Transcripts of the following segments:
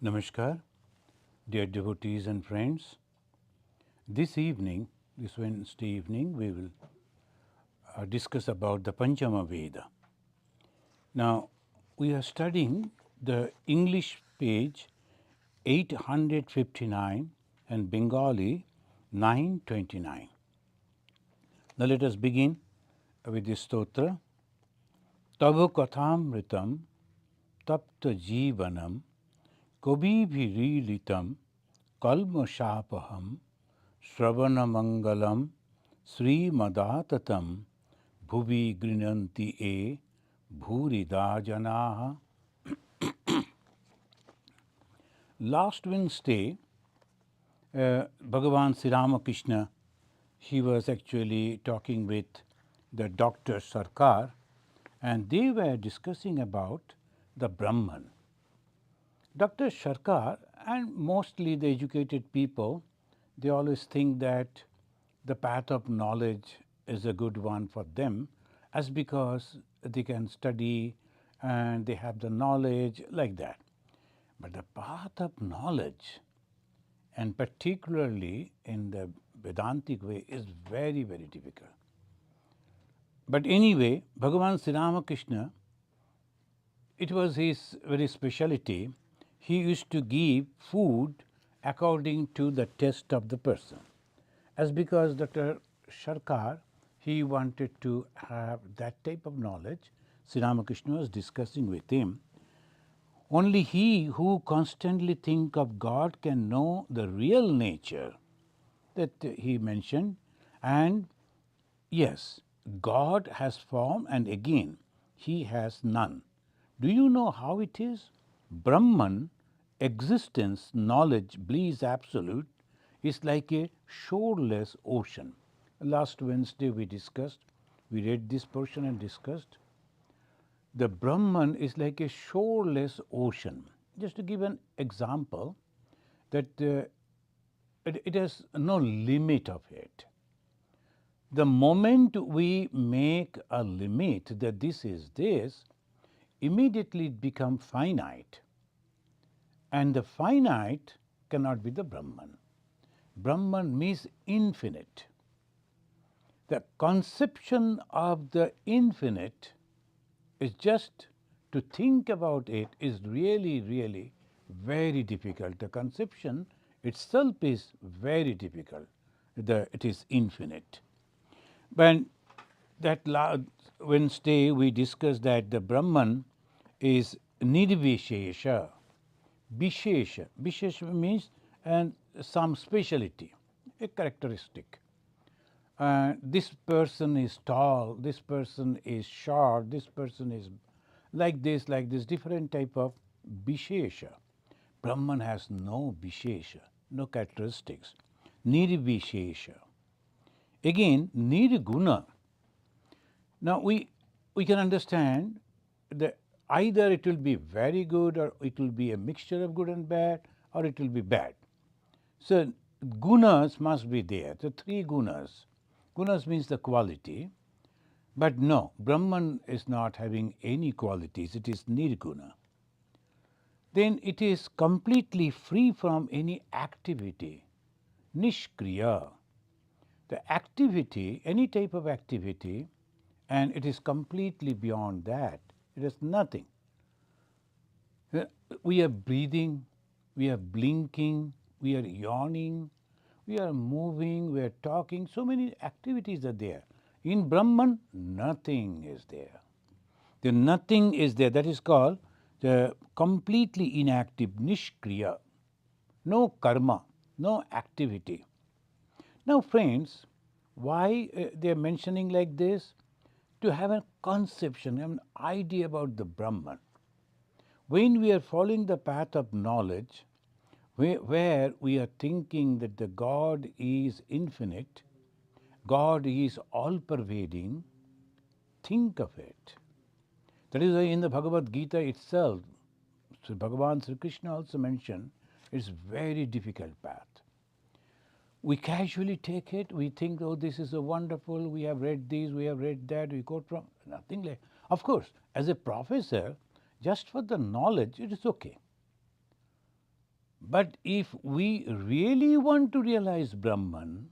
Namaskar, dear devotees and friends. This evening, this Wednesday evening, we will discuss about the Panchama Veda. Now, we are studying the English page 859 and Bengali 929. Now, let us begin with this stotra. Tava kathamritam tapta jivanam Kobibhirilitam kalmashapaham Shravanamangalam Sri Madatatam Bhuvi Grinanti E Bhurida Janaha. Last Wednesday, Bhagavan Sri Ramakrishna, he was actually talking with the Dr. Sarkar, and they were discussing about the Brahman. Dr. Sarkar and mostly the educated people, they always think that the path of knowledge is a good one for them, as because they can study and they have the knowledge like that. But the path of knowledge, and particularly in the Vedantic way, is very, very difficult. But anyway, Bhagavan Sri Ramakrishna, it was his very speciality. He used to give food according to the taste of the person. As because Dr. Sarkar, he wanted to have that type of knowledge, Sri Ramakrishna was discussing with him. Only he who constantly think of God can know the real nature that he mentioned. And yes, God has form and again he has none. Do you know how it is? Brahman, existence, knowledge, bliss absolute, is like a shoreless ocean. Last Wednesday we read this portion and discussed. The Brahman is like a shoreless ocean. Just to give an example, that it has no limit of it. The moment we make a limit that this is this, immediately it becomes finite. And the finite cannot be the Brahman. Brahman means infinite. The conception of the infinite is just to think about it is really, really very difficult. The conception itself is very difficult. It is infinite. But that Wednesday we discussed that the Brahman is nirvishesha. Vishesha. Vishesha means some speciality, a characteristic. This person is tall, this person is short, this person is like this, different type of Vishesha. Brahman has no Vishesha, no characteristics. Nirvishesha. Again, Nirguna. Now we can understand that either it will be very good or it will be a mixture of good and bad or it will be bad. So gunas must be there, the three gunas. Gunas means the quality, but no, Brahman is not having any qualities, it is nirguna. Then it is completely free from any activity, nishkriya. The activity, any type of activity, and it is completely beyond that. It is nothing. We are breathing, we are blinking, we are yawning, we are moving, we are talking, so many activities are there. In Brahman, nothing is there. The nothing is there. That is called the completely inactive, nishkriya. No karma, no activity. Now, friends, why they are mentioning like this? To have a conception, an idea about the Brahman. When we are following the path of knowledge, where we are thinking that the God is infinite, God is all-pervading, think of it. That is why in the Bhagavad Gita itself, Bhagavan Sri Krishna also mentioned, it's very difficult path. We casually take it, we think, oh, this is a wonderful, we have read this, we have read that, we quote from, nothing like. Of course, as a professor, just for the knowledge, it is okay. But if we really want to realize Brahman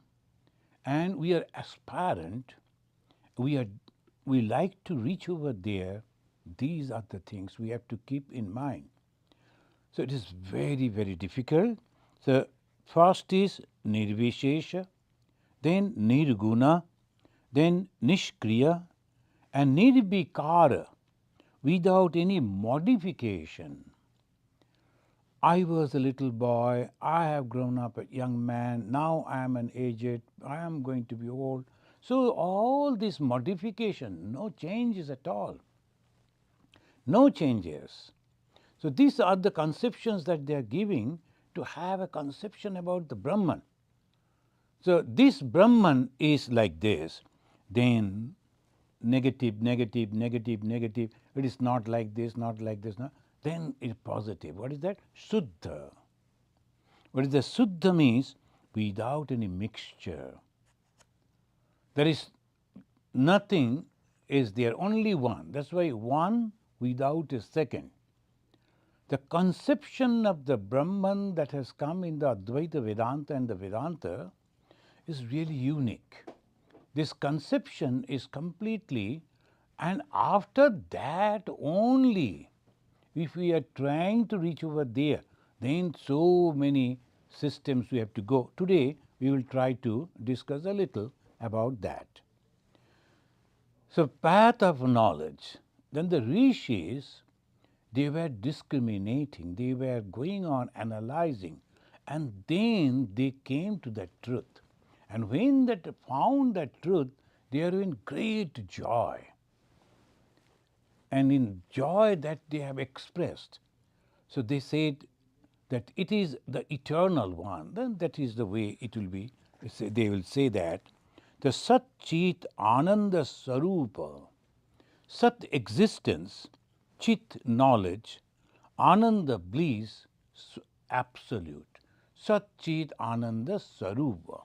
and we are aspirant, we like to reach over there, these are the things we have to keep in mind. So it is very, very difficult. So first is Nirvishesha, then Nirguna, then Nishkriya, and Nirbikara, without any modification. I was a little boy, I have grown up a young man, now I am an aged, I am going to be old. So all this modification, no changes at all. No changes. So these are the conceptions that they are giving to have a conception about the Brahman. So this Brahman is like this, then negative, negative, negative, negative. It is not like this, not like this. No. Then it is positive. What is that? Suddha. What is the Suddha means? Without any mixture. There is nothing is there, only one. That's why one without a second. The conception of the Brahman that has come in the Advaita Vedanta and the Vedanta is really unique. This conception is completely, and after that only, if we are trying to reach over there, then so many systems we have to go. Today we will try to discuss a little about that. So path of knowledge, then the rishis, they were discriminating, they were going on analyzing, and then they came to the truth. And when they found that truth, they are in great joy. And in joy that they have expressed. So they said that it is the eternal one, then that is the way it will be. They will say that the Sat Chit Ananda Sarupa, Sat existence, Chit knowledge, Ananda bliss, absolute. Sat Chit Ananda Sarupa.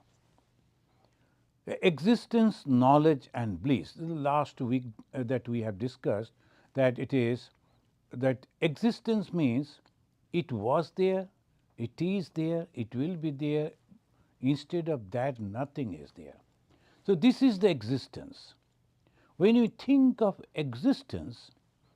Existence, knowledge, and bliss. The last week that we have discussed that it is that existence means it was there, it is there, it will be there. Instead of that, nothing is there. So this is the existence. When we think of existence,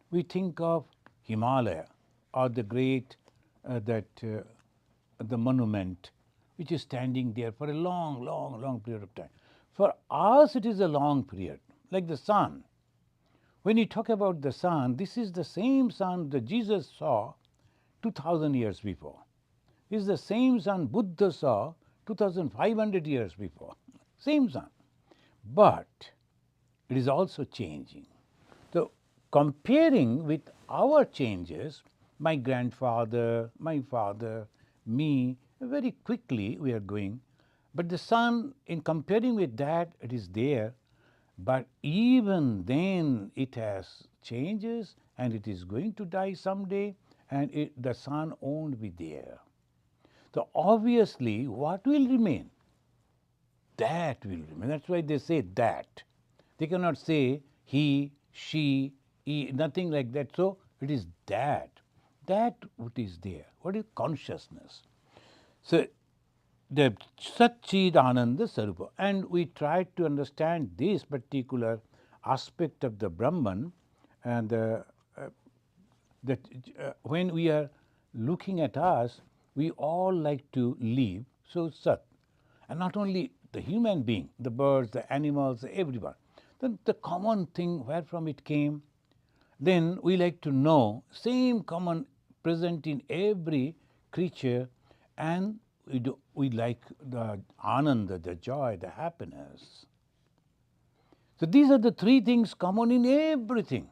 we think of Himalaya or the great the monument which is standing there for a long, long, long period of time. For us, it is a long period, like the sun. When you talk about the sun, this is the same sun that Jesus saw 2000 years before. This is the same sun Buddha saw 2500 years before. Same sun. But it is also changing. So, comparing with our changes, my grandfather, my father, me, very quickly we are going. But the sun, in comparing with that, it is there. But even then, it has changes and it is going to die someday, and the sun won't be there. So, obviously, what will remain? That will remain. That's why they say that. They cannot say he, she, he, nothing like that. So, it is that. That what is there. What is consciousness? So, the Satchid Ananda Sarupa. And we try to understand this particular aspect of the Brahman, and that when we are looking at us, we all like to live. So, Sat. And not only the human being, the birds, the animals, everyone. Then the common thing where from it came, then we like to know same common present in every creature, and we like the ananda, the joy, the happiness. So these are the three things common in everything.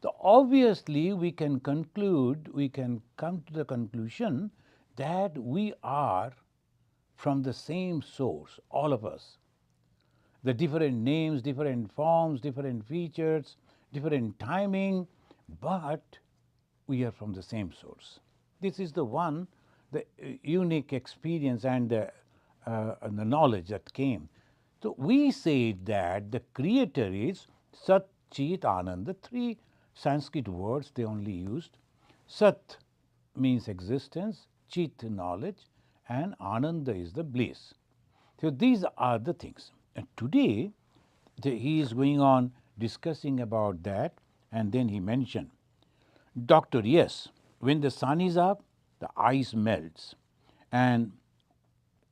So obviously we can conclude, we can come to the conclusion that we are from the same source, all of us. The different names, different forms, different features, different timing, but we are from the same source. This is the one, the unique experience and the knowledge that came. So we say that the creator is Sat, Chit, Ananda, three Sanskrit words they only used. Sat means existence, Satchit knowledge, and Ananda is the bliss. So these are the things. And today he is going on discussing about that, and then he mentioned, Doctor, yes, when the sun is up, the ice melts. And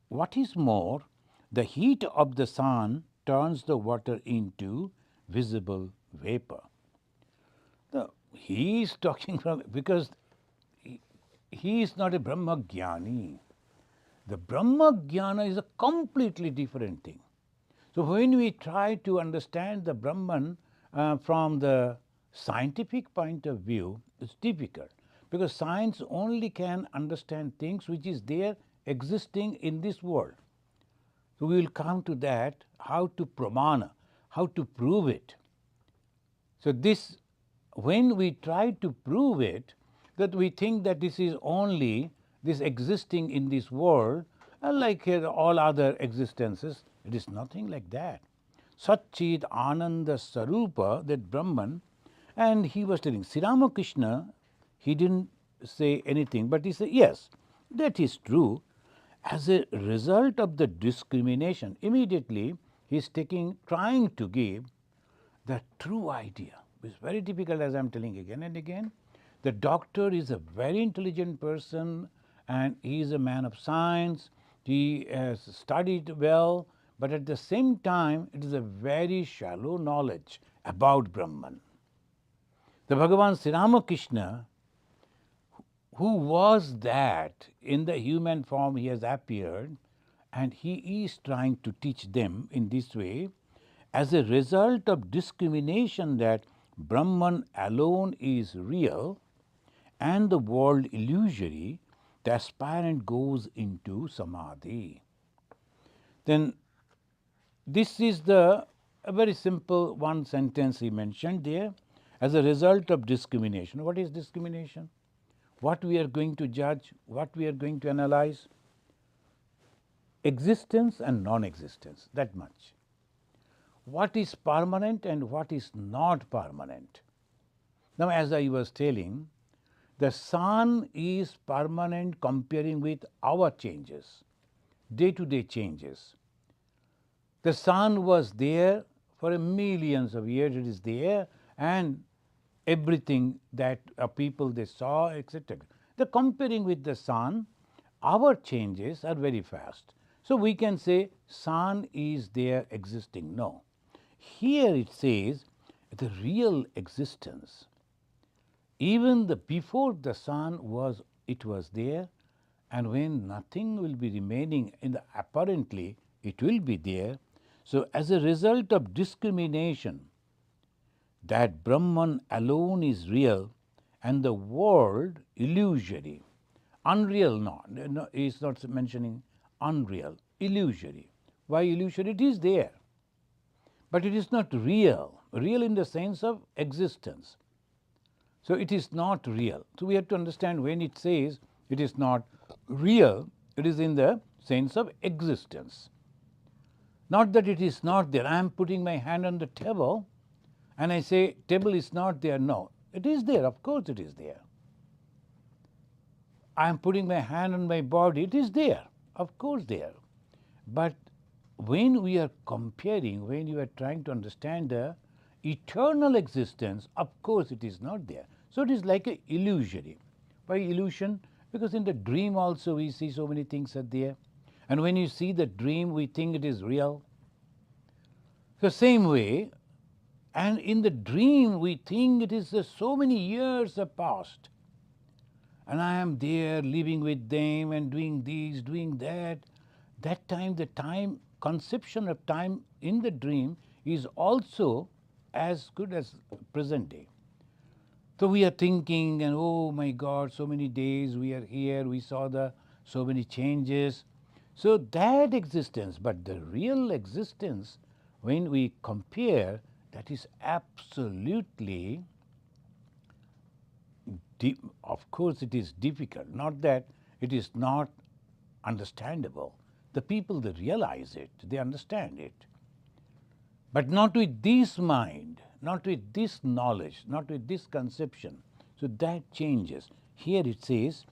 what is more, the heat of the sun turns the water into visible vapor. Now, he is talking from, because he is not a Brahma Jnani. The Brahma Jnana is a completely different thing. So when we try to understand the Brahman from the scientific point of view, it's difficult, because science only can understand things which is there existing in this world. So we will come to that, how to pramana, how to prove it. So this, when we try to prove it, that we think that this is only this existing in this world, like all other existences, it is nothing like that. Satchit Ananda Sarupa, that Brahman, and he was telling, Sri Ramakrishna, he didn't say anything, but he said, yes, that is true. As a result of the discrimination, immediately he is trying to give the true idea. It's very difficult, as I am telling again and again. The doctor is a very intelligent person, and he is a man of science. He has studied well, but at the same time, it is a very shallow knowledge about Brahman. The Bhagavan Sri Ramakrishna, who was that in the human form he has appeared, and he is trying to teach them in this way, as a result of discrimination that Brahman alone is real and the world illusory, the aspirant goes into Samadhi. Then this is a very simple one sentence he mentioned there. As a result of discrimination. What is discrimination? What we are going to judge, what we are going to analyze? Existence and non-existence, that much. What is permanent and what is not permanent? Now, as I was telling, the sun is permanent comparing with our changes, day-to-day changes. The sun was there for millions of years, it is there, and everything that people they saw, etc. The comparing with the sun, our changes are very fast. So we can say sun is there existing. No. Here it says the real existence. Even before the sun was, it was there, and when nothing will be remaining in the apparently, it will be there. So as a result of discrimination, that Brahman alone is real and the world illusory. Unreal, no, he is not mentioning unreal, illusory. Why illusory? It is there, but it is not real, real in the sense of existence. So it is not real. So we have to understand when it says it is not real, it is in the sense of existence. Not that it is not there. I am putting my hand on the table and I say table is not there. No, it is there. Of course it is there. I am putting my hand on my body. It is there. Of course there. But when we are comparing, when you are trying to understand the eternal existence, of course it is not there. So it is like an illusory. Why illusion? Because in the dream also we see so many things are there. And when you see the dream, we think it is real. So same way, and in the dream we think it is so many years have passed. And I am there living with them and doing this, doing that. That time, the time, conception of time in the dream is also as good as present day. So we are thinking, and oh my God, so many days we are here, we saw so many changes. So that existence, but the real existence, when we compare, that is absolutely, of course it is difficult, not that it is not understandable. The people, they realize it, they understand it. But not with this mind, not with this knowledge, not with this conception. So that changes. Here it says,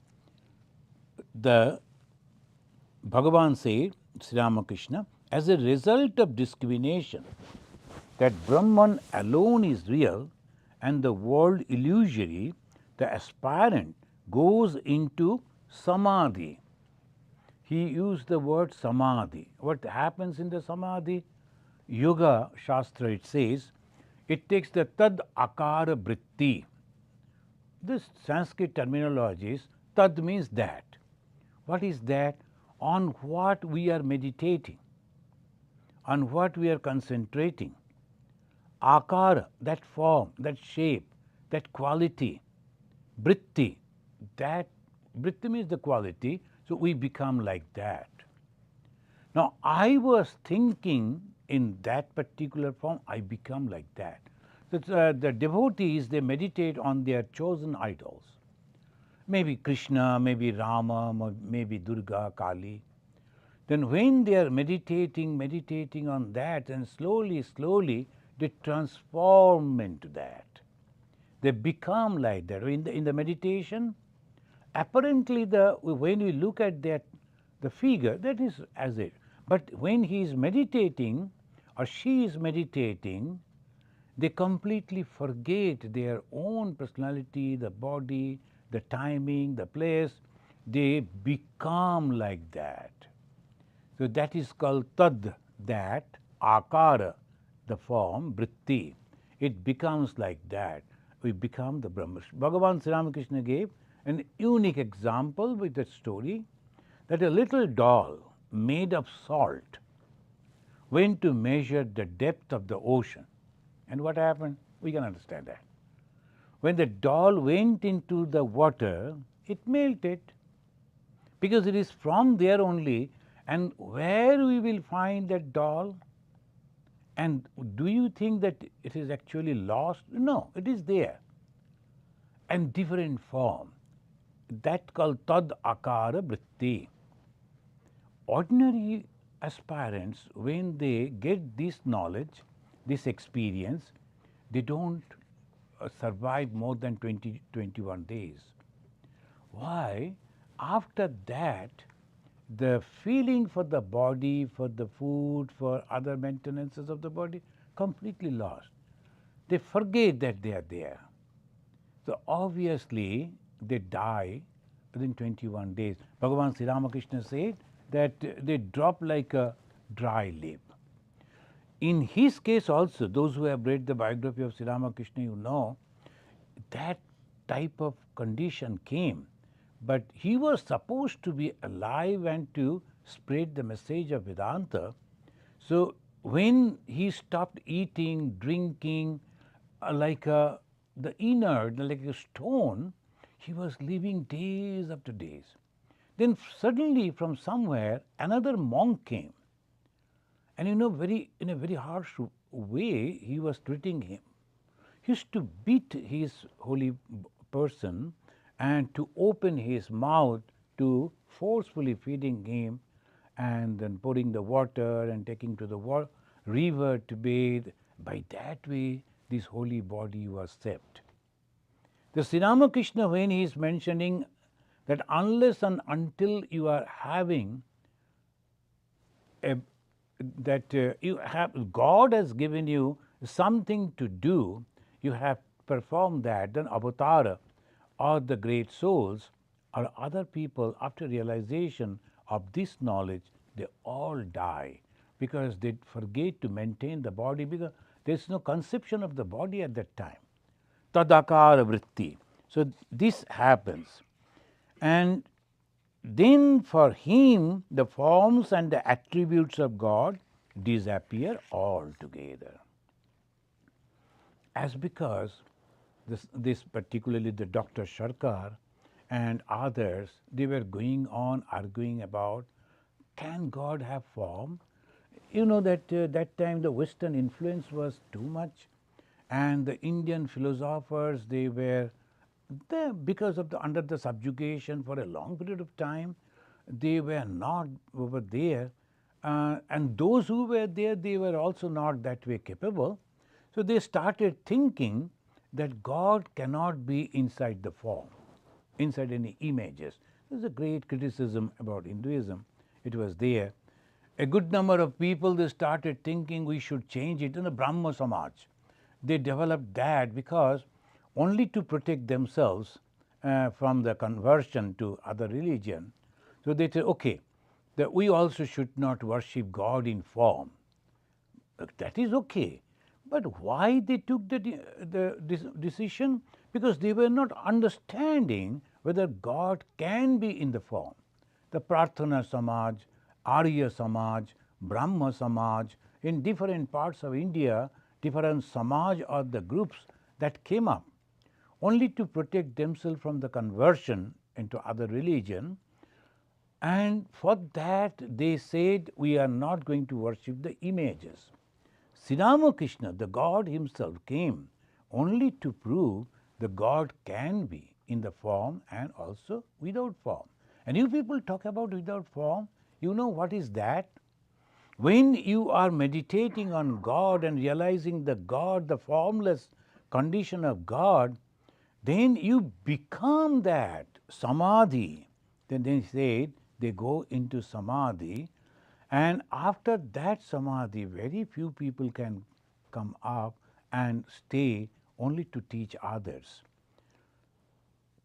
the Bhagavan said, Sri Ramakrishna, as a result of discrimination that Brahman alone is real and the world illusory, the aspirant goes into Samadhi. He used the word Samadhi. What happens in the Samadhi? Yoga Shastra, it says, it takes the Tad Akara Vritti. This Sanskrit terminology is Tad means that. What is that? On what we are meditating, on what we are concentrating. Akara, that form, that shape, that quality. Vritti, that vritti means the quality, so we become like that. Now, I was thinking in that particular form, I become like that. The devotees, they meditate on their chosen idols. Maybe Krishna, maybe Rama, maybe Durga, Kali. Then when they are meditating on that, and slowly, they transform into that. They become like that. In the meditation, apparently when we look at that, the figure, that is as it. But when he is meditating or she is meditating, they completely forget their own personality, the body, the timing, the place. They become like that. So that is called tad, that, akara, the form, vritti. It becomes like that. We become the Brahma. Bhagavan Sri Ramakrishna gave an unique example with that story, that a little doll made of salt went to measure the depth of the ocean. And what happened? We can understand that. When the doll went into the water, it melted, because it is from there only. And where we will find that doll? And do you think that it is actually lost? No, it is there, and different form. That called tad akara vritti. Ordinary aspirants, when they get this knowledge, this experience, they don't survive more than 21 days. Why? After that, the feeling for the body, for the food, for other maintenances of the body, completely lost. They forget that they are there. So obviously, they die within 21 days. Bhagavan Sri Ramakrishna said that they drop like a dry leaf. In his case also, those who have read the biography of Sri Ramakrishna, you know, that type of condition came. But he was supposed to be alive and to spread the message of Vedanta. So when he stopped eating, drinking, like the inert, like a stone, he was living days after days. Then suddenly from somewhere another monk came, and in a very harsh way he was treating him. He used to beat his holy person and to open his mouth to forcefully feeding him, and then pouring the water and taking to the river to bathe. By that way, this holy body was saved. The Sri Ramakrishna, when he is mentioning that unless and until you are having God has given you something to do, you have performed that, then avatara or the great souls or other people, after realization of this knowledge, they all die, because they forget to maintain the body, because there is no conception of the body at that time. Tadakara vritti. So this happens. And then for him, the forms and the attributes of God disappear altogether. As because this particularly the Dr. Sharkar and others, they were going on arguing about, can God have form? You know that that time the Western influence was too much, and the Indian philosophers, they were there because of under the subjugation for a long period of time. They were not over there, and those who were there, they were also not that way capable. So they started thinking that God cannot be inside the form, inside any images. There's a great criticism about Hinduism. It was there. A good number of people, they started thinking we should change it in the Brahma Samaj. They developed that because only to protect themselves from the conversion to other religion. So they said, okay, that we also should not worship God in form. That is okay. But why they took this decision? Because they were not understanding whether God can be in the form. The Prarthana Samaj, Arya Samaj, Brahma Samaj, in different parts of India, different Samaj or the groups that came up only to protect themselves from the conversion into other religion. And for that they said, we are not going to worship the images. Sri Ramakrishna, the God himself, came only to prove the God can be in the form and also without form. And you people talk about without form, you know what is that? When you are meditating on God and realizing the God, the formless condition of God, then you become that Samadhi. Then they said they go into Samadhi, and after that Samadhi, very few people can come up and stay only to teach others.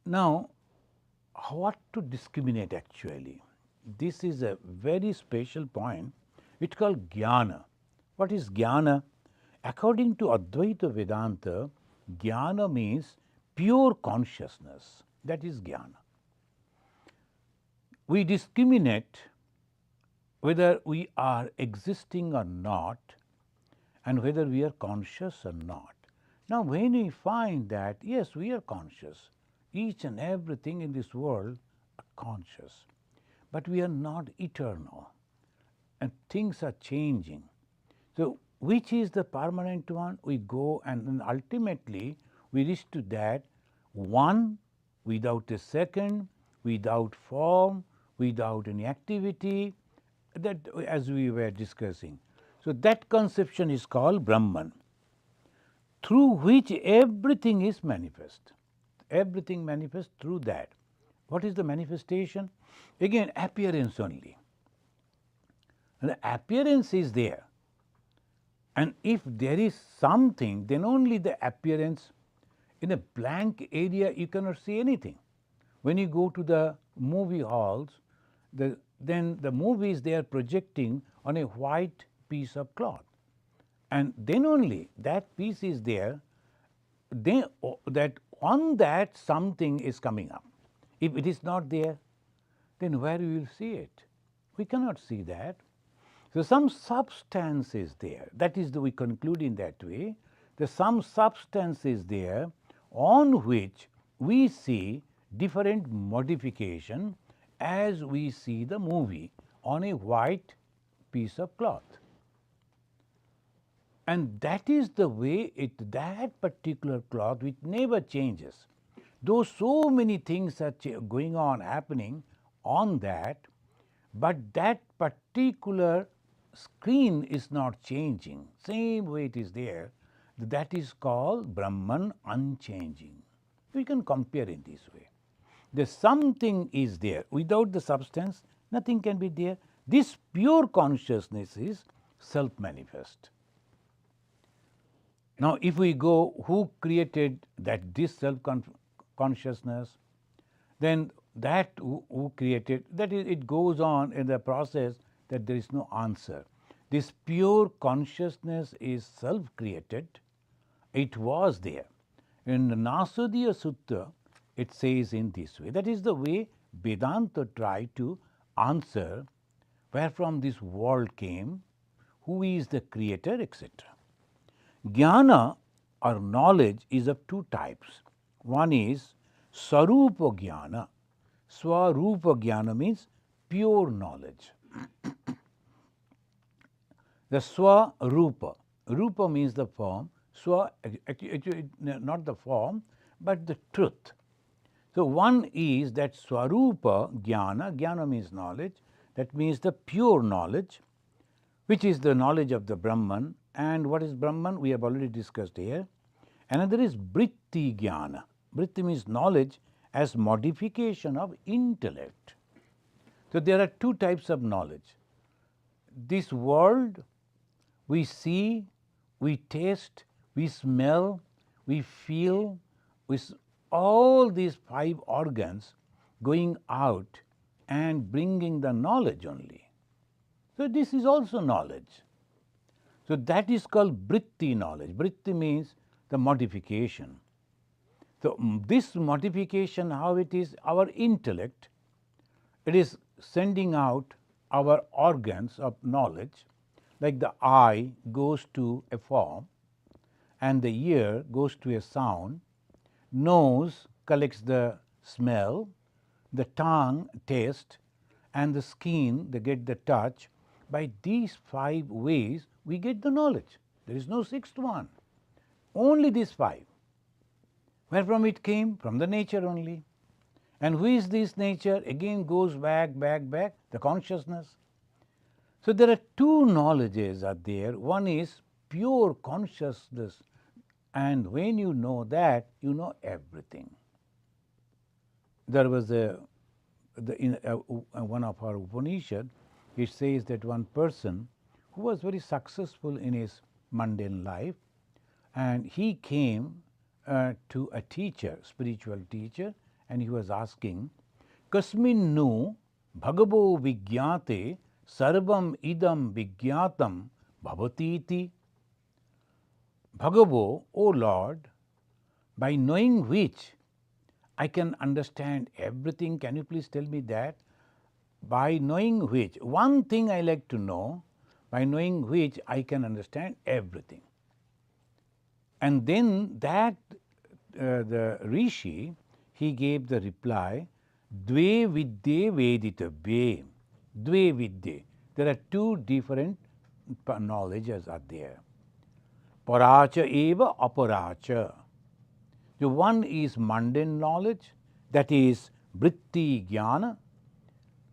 Now, what to discriminate actually? This is a very special point. It's called Jnana. What is Jnana? According to Advaita Vedanta, Jnana means pure consciousness. That is Jnana. We discriminate whether we are existing or not and whether we are conscious or not. Now, when we find that, yes, we are conscious, each and everything in this world are conscious, but we are not eternal and things are changing. So, which is the permanent one? We go and then ultimately we reach to that one without a second, without form, without any activity, that as we were discussing. So, that conception is called Brahman, through which everything is manifest. Everything manifests through that. What is the manifestation? Again, appearance only. And the appearance is there. And if there is something, then only the appearance. In a blank area, you cannot see anything. When you go to the movie halls, then the movies they are projecting on a white piece of cloth. And then only that piece is there, then that on that something is coming up. If it is not there, then where we will see it? We cannot see that. So, some substance is there. That is we conclude in that way. The some substance is there on which we see different modification as we see the movie on a white piece of cloth. And that is the way that particular cloth which never changes. Though so many things are going on, happening on that, but that particular screen is not changing, same way it is there. That is called Brahman unchanging. We can compare in this way. The something is there. Without the substance, nothing can be there. This pure consciousness is self-manifest. Now, if we go, who created this self-consciousness, then that who created, that is, it goes on in the process that there is no answer. This pure consciousness is self-created. It was there. In the Nasadiya Sutta, it says in this way. That is the way Vedanta tried to answer where from this world came, who is the creator, etc. Jnana or knowledge is of two types. One is Swarupa Jnana. Swarupa Jnana means pure knowledge. The Swarupa. Rupa means the form. Swa, actually not the form, but the truth. So, one is that Swarupa Jnana. Jnana means knowledge. That means the pure knowledge, which is the knowledge of the Brahman. And what is Brahman? We have already discussed here. Another is Vritti Jnana. Vritti means knowledge, as modification of intellect. So there are two types of knowledge. This world we see, we taste, we smell, we feel, with all these five organs going out and bringing the knowledge only. So this is also knowledge. So that is called vritti knowledge. Vritti means the modification. So this modification, how it is, our intellect, it is sending out our organs of knowledge, like the eye goes to a form, and the ear goes to a sound, nose collects the smell, the tongue taste, and the skin they get the touch. By these five ways we get the knowledge. There is no sixth one. Only these five. Where from it came? From the nature only. And who is this nature? Again goes back, the consciousness. So there are two knowledges are there. One is pure consciousness, and when you know that, you know everything. There was in one of our Upanishad, it says that one person who was very successful in his mundane life, and he came to a teacher, spiritual teacher, and he was asking, Kasmin nu bhagavo vigyate sarvam idam vigyatam bhavatiti. Bhagavo, O Lord, by knowing which I can understand everything. Can you please tell me that? By knowing which, one thing I like to know, by knowing which I can understand everything. And then that the Rishi, he gave the reply, Dve vidye veditavye. Dve vidye. There are two different knowledges are there. Paracha eva aparacha. The one is mundane knowledge, that is vritti jnana,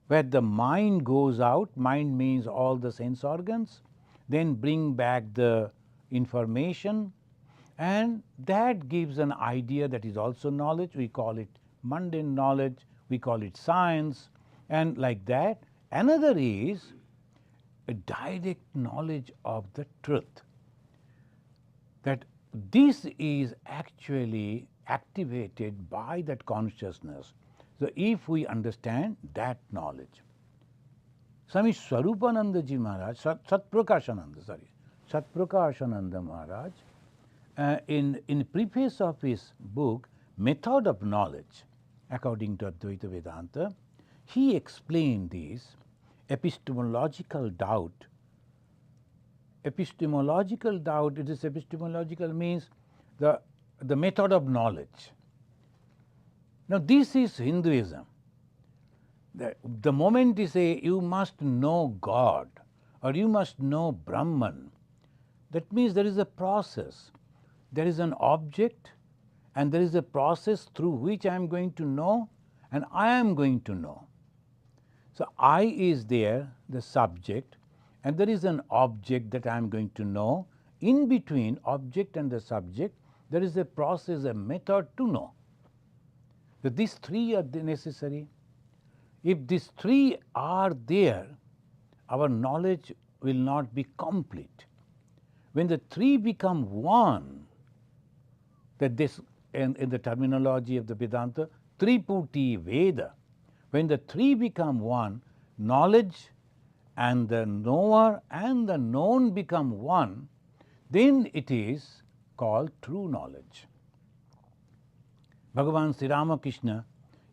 where the mind goes out, mind means all the sense organs, then bring back the information, and that gives an idea that is also knowledge. We call it mundane knowledge, we call it science, and like that. Another is a direct knowledge of the truth, that this is actually activated by that consciousness. So if we understand that knowledge. Swami Swarupananda ji Maharaj, Satprakashananda Maharaj, in preface of his book, Method of Knowledge, according to Advaita Vedanta, he explained this epistemological doubt. Epistemological doubt, it is epistemological means the method of knowledge. Now this is Hinduism. The moment you say you must know God or you must know Brahman, that means there is a process. There is an object and there is a process through which I am going to know and I am going to know. So I is there, the subject, and there is an object that I am going to know. In between object and the subject, there is a process, a method to know. So these three are necessary. If these three are there, our knowledge will not be complete. When the three become one, that this, in the terminology of the Vedanta, Triputi Veda, when the three become one, knowledge and the knower and the known become one, then it is called true knowledge. Bhagavan Sri Ramakrishna,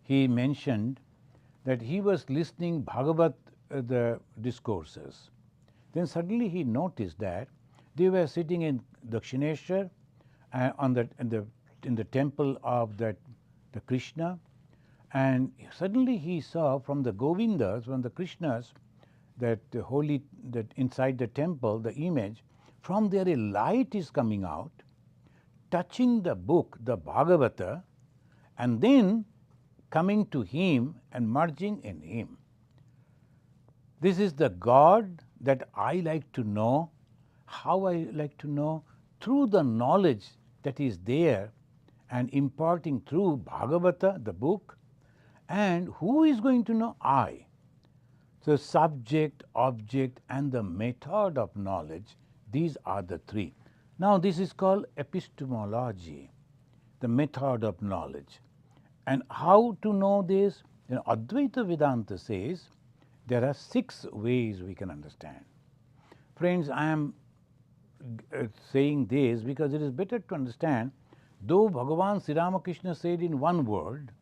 he mentioned that he was listening Bhagavat, the discourses. Then suddenly he noticed that they were sitting in Dakshineshwar in the temple of the Krishna, and suddenly he saw from the Govindas, from the Krishnas, that the holy, that inside the temple, the image, from there a light is coming out, touching the book, the Bhagavata, and then coming to him and merging in him. This is the God that I like to know. How I like to know? Through the knowledge that is there and imparting through Bhagavata, the book. And who is going to know? I. So subject, object, and the method of knowledge, these are the three. Now this is called epistemology, the method of knowledge. And how to know this? Advaita Vedanta says there are 6 ways we can understand. Friends, I am saying this because it is better to understand, though Bhagavan Sri Ramakrishna said in one word,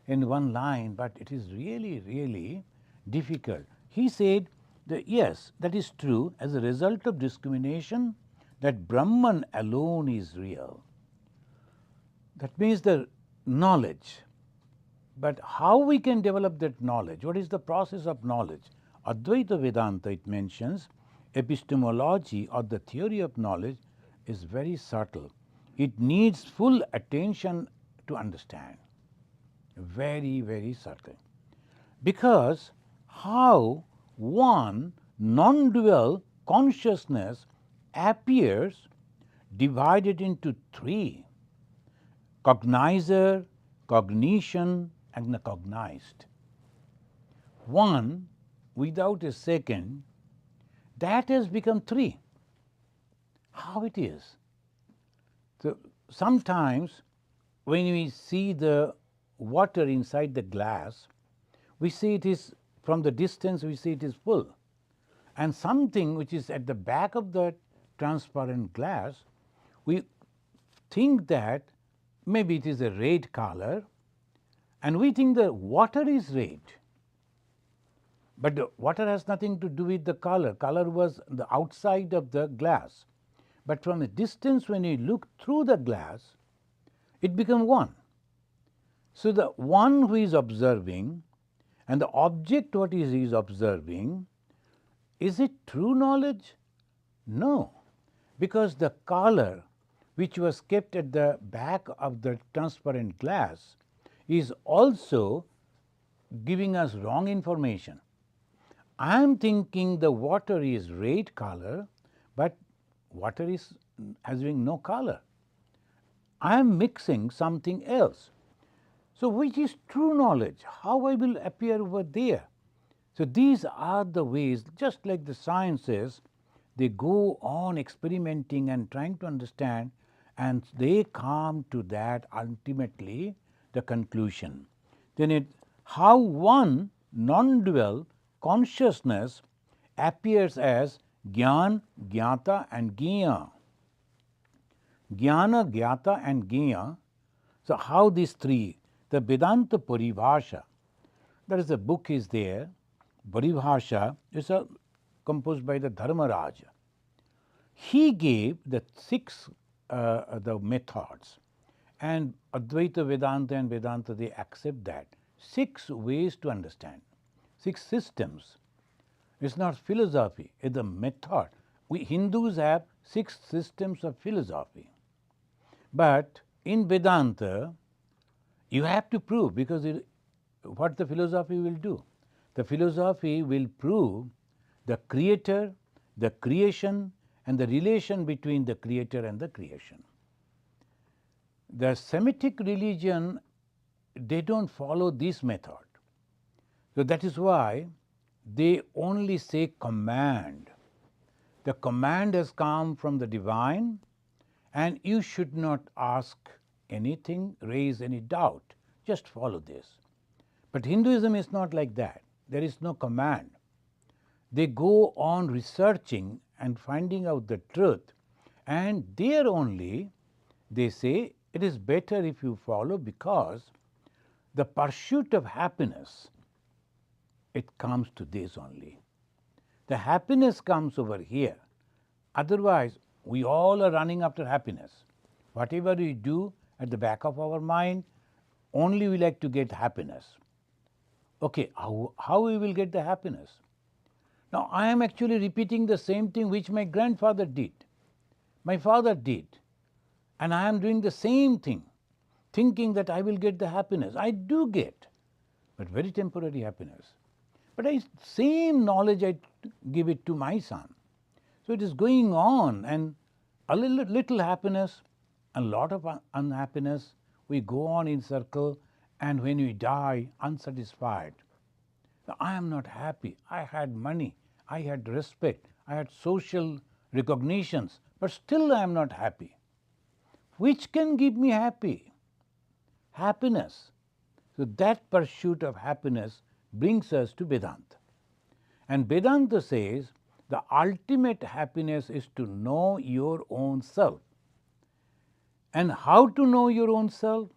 in one line, but it is really, really difficult. He said that yes, that is true, as a result of discrimination, that Brahman alone is real. That means the knowledge. But how we can develop that knowledge? What is the process of knowledge? Advaita Vedanta, it mentions, epistemology or the theory of knowledge is very subtle. It needs full attention to understand. Very, very subtle. Because how one non-dual consciousness appears divided into 3: cognizer, cognition, and the cognized. One without a second, that has become 3. How it is? So sometimes when we see the water inside the glass, we see it is, from the distance we see it is full. And something which is at the back of the transparent glass, we think that maybe it is a red color, and we think the water is red. But the water has nothing to do with the color. Color was the outside of the glass. But from a distance, when you look through the glass, it becomes one. So the one who is observing and the object what he is observing, is it true knowledge? No, because the color which was kept at the back of the transparent glass is also giving us wrong information. I am thinking the water is red color, but water is having no color. I am mixing something else. So which is true knowledge? How I will appear over there? So these are the ways, just like the sciences, they go on experimenting and trying to understand, and they come to that ultimately the conclusion. Then how one non-dual consciousness appears as Gyan, Gyata and Gya. Jnana, Gyata and Gya. So how these 3, the Vedanta Paribhasha, that is, the book is there. Paribhasha is composed by the Dharmaraja. He gave the 6 the methods, and Advaita Vedanta and Vedanta, they accept that. 6 ways to understand, 6 systems. It's not philosophy, it's a method. We Hindus have 6 systems of philosophy. But in Vedanta, you have to prove, because what the philosophy will do? The philosophy will prove the creator, the creation, and the relation between the creator and the creation. The Semitic religion, they don't follow this method. So that is why they only say command. The command has come from the divine, and you should not ask anything, raise any doubt, just follow this. But Hinduism is not like that. There is no command. They go on researching and finding out the truth, and there only they say it is better if you follow, because the pursuit of happiness, it comes to this only. The happiness comes over here. Otherwise, we all are running after happiness. Whatever we do at the back of our mind, only we like to get happiness. Okay, how we will get the happiness? Now, I am actually repeating the same thing which my grandfather did, my father did, and I am doing the same thing, thinking that I will get the happiness. I do get, but very temporary happiness. But same knowledge I give it to my son. So it is going on, and a little happiness, a lot of unhappiness. We go on in circle, and when we die, unsatisfied. I am not happy. I had money, I had respect, I had social recognitions, but still I am not happy. Which can give me happiness? So that pursuit of happiness brings us to Vedanta. And Vedanta says the ultimate happiness is to know your own self. And how to know your own self?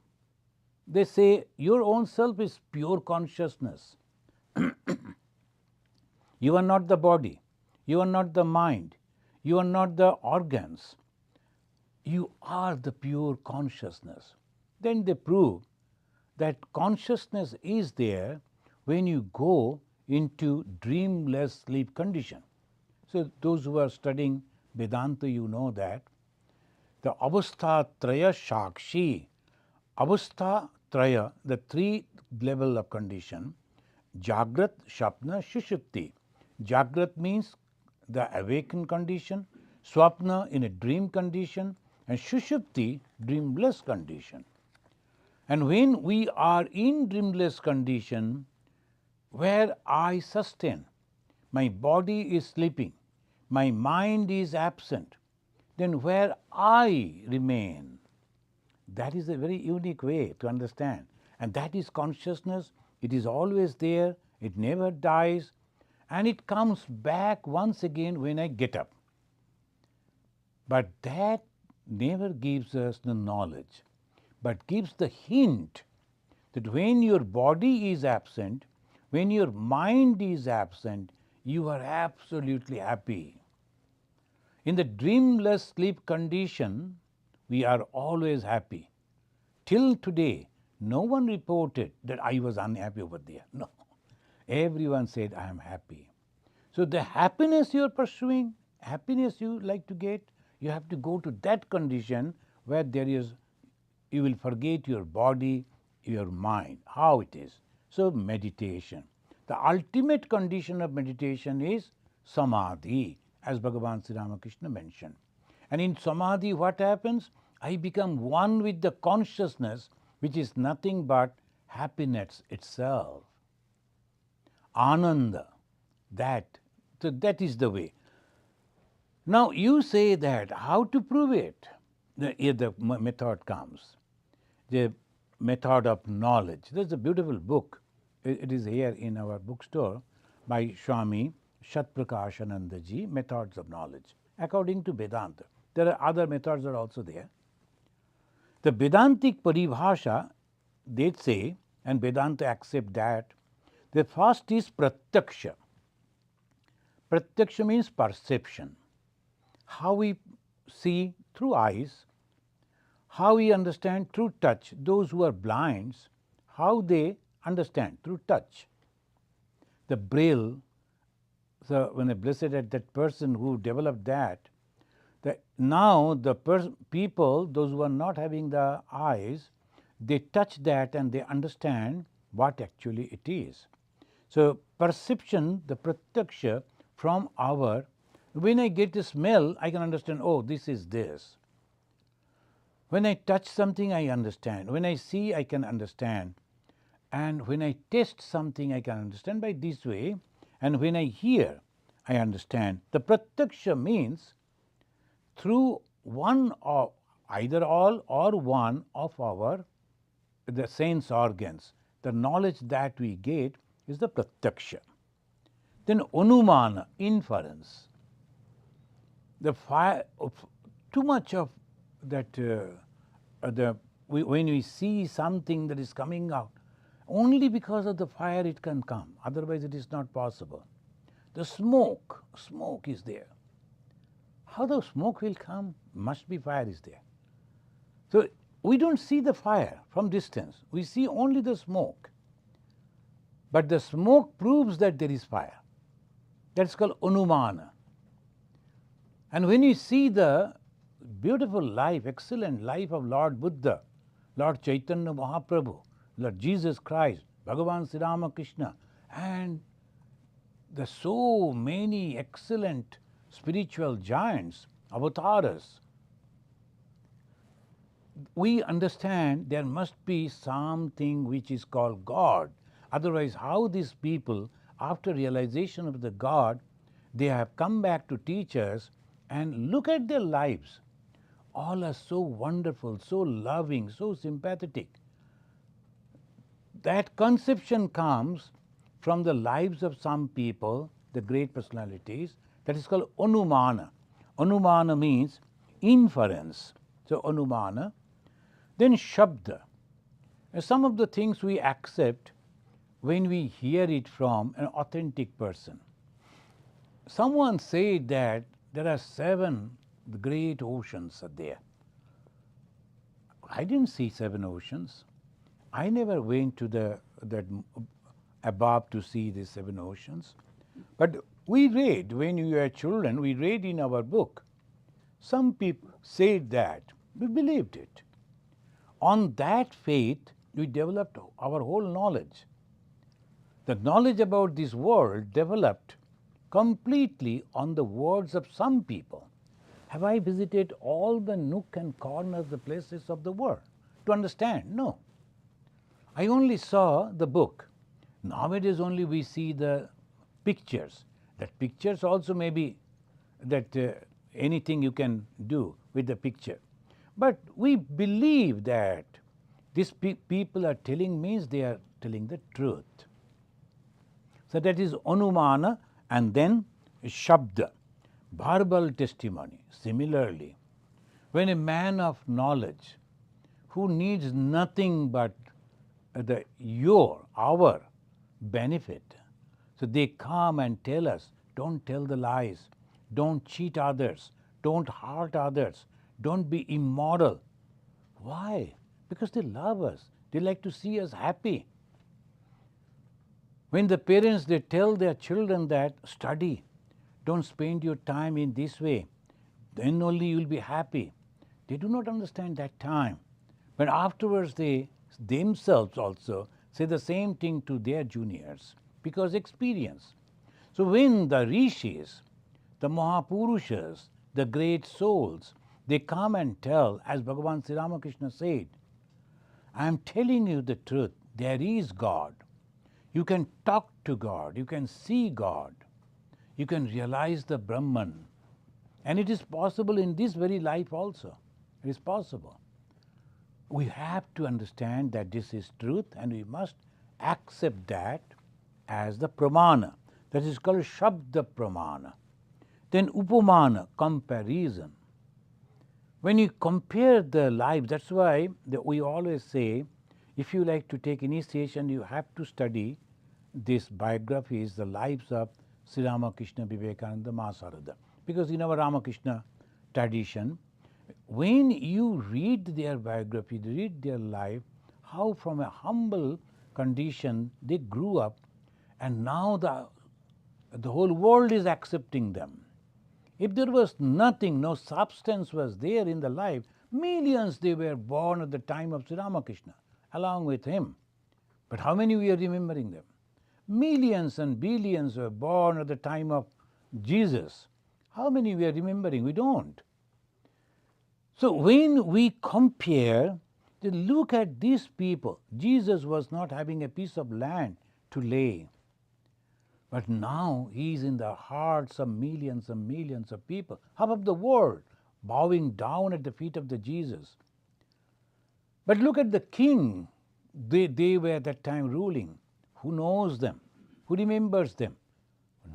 They say your own self is pure consciousness. You are not the body, you are not the mind, you are not the organs. You are the pure consciousness. Then they prove that consciousness is there when you go into dreamless sleep condition. So those who are studying Vedanta, you know that the avastha traya shakshi, avastha traya, the three level of condition, jagrat, shapna, shushupti. Jagrat means the awakened condition, swapna in a dream condition, and shushupti, dreamless condition. And when we are in dreamless condition, where I sustain, my body is sleeping, my mind is absent, then where I remain. That is a very unique way to understand. And that is consciousness. It is always there, it never dies, and it comes back once again when I get up. But that never gives us the knowledge, but gives the hint that when your body is absent, when your mind is absent, you are absolutely happy. In the dreamless sleep condition, we are always happy. Till today, no one reported that I was unhappy over there. No. Everyone said, I am happy. So the happiness you are pursuing, happiness you like to get, you have to go to that condition where there is, you will forget your body, your mind, how it is. So meditation. The ultimate condition of meditation is Samadhi, as Bhagavan Sri Ramakrishna mentioned. And in Samadhi, what happens? I become one with the consciousness, which is nothing but happiness itself. Ananda, so that is the way. Now you say that, how to prove it? Here the method comes, the method of knowledge. There's a beautiful book, it is here in our bookstore, by Swami Shatprakashananda ji, Methods of Knowledge, according to Vedanta. There are other methods are also there. The Vedantic paribhasha, they say, and Vedanta accept that, the first is pratyaksha. Pratyaksha means perception. How we see through eyes, how we understand through touch. Those who are blind, how they understand through touch. The braille, so when I blessed at that person who developed that, now the people, those who are not having the eyes, they touch that and they understand what actually it is. So perception, the pratyaksha from our, when I get a smell, I can understand, oh, this is this. When I touch something, I understand. When I see, I can understand. And when I taste something, I can understand by this way. And when I hear, I understand. The pratyaksha means through one of either all or one of our the sense organs. The knowledge that we get is the pratyaksha. Then anumana, inference. The fire, too much of that, when we see something that is coming out, only because of the fire it can come, otherwise it is not possible. The smoke is there. How the smoke will come? Must be fire is there. So we don't see the fire from distance, we see only the smoke. But the smoke proves that there is fire. That's called anumana. And when you see the beautiful life, excellent life of Lord Buddha, Lord Chaitanya Mahaprabhu, Lord Jesus Christ, Bhagavan Sri Ramakrishna, and the so many excellent spiritual giants, avatars, we understand there must be something which is called God. Otherwise, how these people, after realization of the God, they have come back to teach us, and look at their lives. All are so wonderful, so loving, so sympathetic. That conception comes from the lives of some people, the great personalities, that is called Anumana. Anumana means inference. So, Anumana. Then Shabda. Some of the things we accept when we hear it from an authentic person. Someone said that there are 7 great oceans are there. I didn't see 7 oceans. I never went to that above to see the 7 oceans. But we read, when we were children, we read in our book. Some people said that. We believed it. On that faith, we developed our whole knowledge. The knowledge about this world developed completely on the words of some people. Have I visited all the nook and corners, the places of the world to understand? No. I only saw the book. Nowadays only we see the pictures. That pictures also may be that anything you can do with the picture. But we believe that these people are telling means they are telling the truth. So that is Anumana, and then Shabda, verbal testimony. Similarly, when a man of knowledge who needs nothing but our benefit, so they come and tell us, don't tell the lies, don't cheat others, don't hurt others, don't be immoral. Why? Because they love us. They like to see us happy. When the parents, they tell their children that study, don't spend your time in this way, then only you will be happy. They do not understand that time. But afterwards they themselves also say the same thing to their juniors because experience. So when the rishis, the Mahapurushas, the great souls, they come and tell, as Bhagavan Sri Ramakrishna said, I am telling you the truth, there is God. You can talk to God, you can see God, you can realize the Brahman. And it is possible in this very life also. It is possible. We have to understand that this is truth and we must accept that as the pramana. That is called Shabda Pramana. Then Upamana, comparison. When you compare the lives, that's why we always say, if you like to take initiation, you have to study these biographies, the lives of Sri Ramakrishna, Vivekananda, Mahasarada. Because in our Ramakrishna tradition, when you read their biography, read their life, how from a humble condition they grew up, and now the whole world is accepting them. If there was nothing, no substance was there in the life, millions they were born at the time of Sri Ramakrishna, along with him. But how many we are remembering them? Millions and billions were born at the time of Jesus. How many we are remembering? We don't. So when we compare, then look at these people. Jesus was not having a piece of land to lay. But now he is in the hearts of millions and millions of people, half of the world, bowing down at the feet of the Jesus. But look at the king. They were at that time ruling. Who knows them? Who remembers them?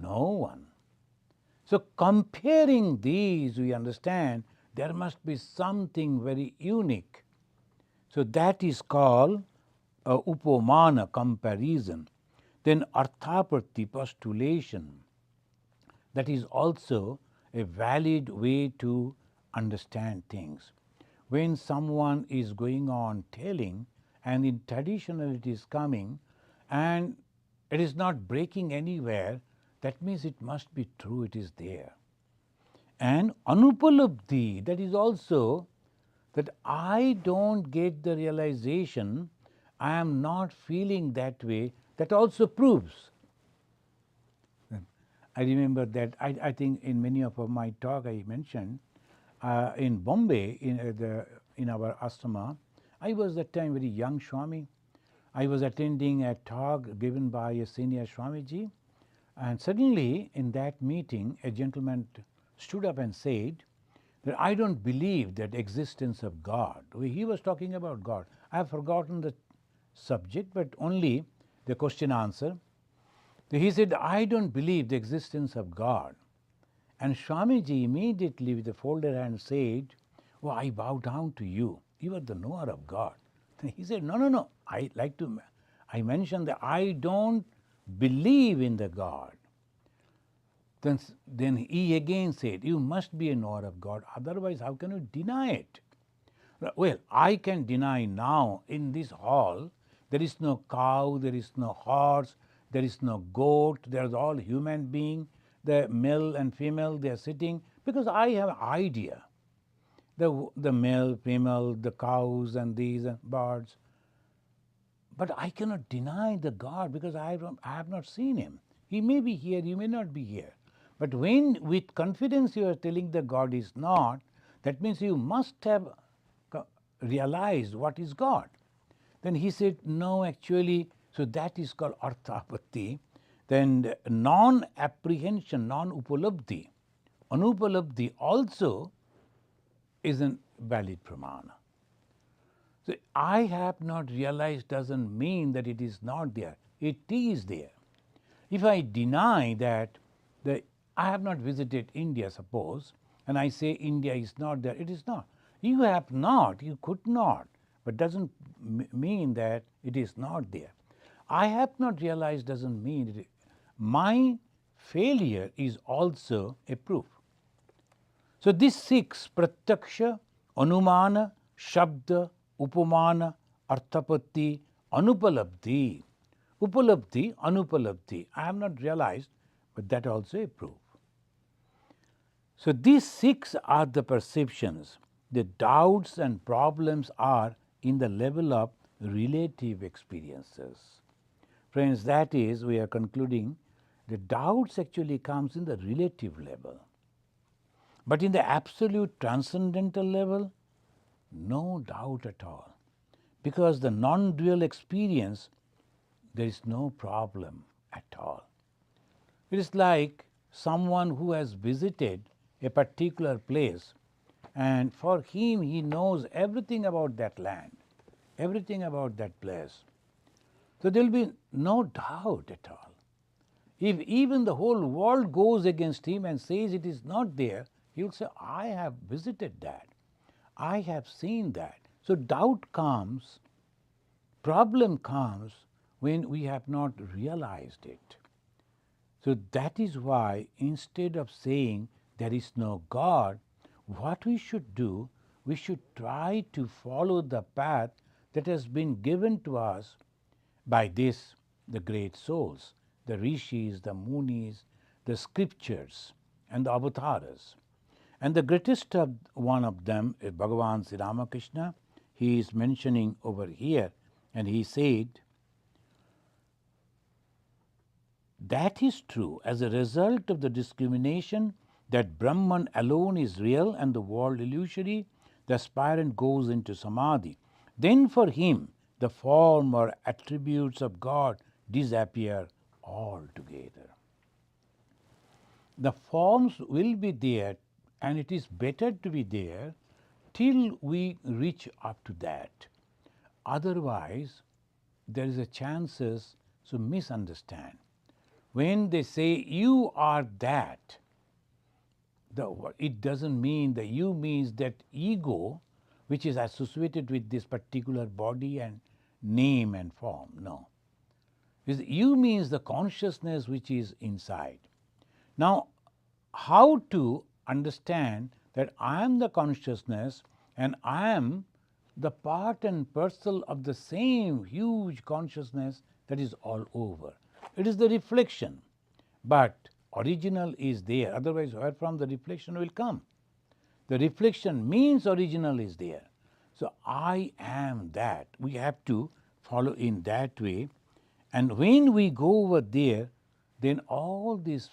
No one. So comparing these, we understand there must be something very unique. So that is called upamana, comparison. Then arthaprati, postulation. That is also a valid way to understand things. When someone is going on telling, and in traditional it is coming, and it is not breaking anywhere, that means it must be true, it is there. And anupalabdhi, that is also that I don't get the realization, I am not feeling that way, that also proves. I remember that, I think in many of my talk I mentioned, in Bombay, in our ashrama. I was that time very young Swami. I was attending a talk given by a senior Swamiji, and suddenly in that meeting a gentleman stood up and said that I don't believe that existence of God. He was talking about God. I have forgotten the subject, but only the question answer. He said, I don't believe the existence of God. And Swamiji immediately with a folded hand said, oh, I bow down to you. You are the knower of God. He said, no. I mentioned that I don't believe in the God. Then he again said, you must be a knower of God, otherwise how can you deny it? Well, I can deny now in this hall, there is no cow, there is no horse, there is no goat, there is all human being, the male and female, they are sitting, because I have idea. The male, female, the cows and these birds. But I cannot deny the God because I have not seen him. He may be here, he may not be here. But when with confidence you are telling the God is not, that means you must have realized what is God. Then he said, no, actually, so that is called arthapatti. Then non-apprehension, non-upalabdhi. Anupalabdhi also is a valid pramana. So I have not realized doesn't mean that it is not there. It is there. If I deny that I have not visited India, suppose, and I say India is not there, it is not. You have not, you could not, but doesn't mean that it is not there. I have not realized doesn't mean it. My failure is also a proof. So these six, pratyaksha, anumana, shabda, upamana, arthapatti, anupalabdhi. Upalabdhi, anupalabdhi. I have not realized, but that also a proof. So these six are the perceptions. The doubts and problems are in the level of relative experiences. Friends, that is, we are concluding, the doubts actually comes in the relative level. But in the absolute transcendental level, no doubt at all. Because the non-dual experience, there is no problem at all. It is like someone who has visited a particular place, and for him he knows everything about that land, everything about that place. So there will be no doubt at all. If even the whole world goes against him and says it is not there, he will say, I have visited that, I have seen that. So doubt comes, problem comes when we have not realized it. So that is why instead of saying there is no God, what we should do, we should try to follow the path that has been given to us by the great souls, the rishis, the munis, the scriptures, and the avatars. And the greatest one of them is Bhagavan Sri Ramakrishna. He is mentioning over here, and he said, that is true as a result of the discrimination that Brahman alone is real and the world illusory, the aspirant goes into Samadhi. Then for him the form or attributes of God disappear altogether. The forms will be there, and it is better to be there till we reach up to that. Otherwise, there is a chances to misunderstand. When they say you are that, it doesn't mean that you means that ego which is associated with this particular body and name and form. No. You means the consciousness which is inside. Now, how to understand that I am the consciousness and I am the part and parcel of the same huge consciousness that is all over? It is the reflection, but original is there, otherwise where from the reflection will come? The reflection means original is there. So I am that. We have to follow in that way, and when we go over there, then all these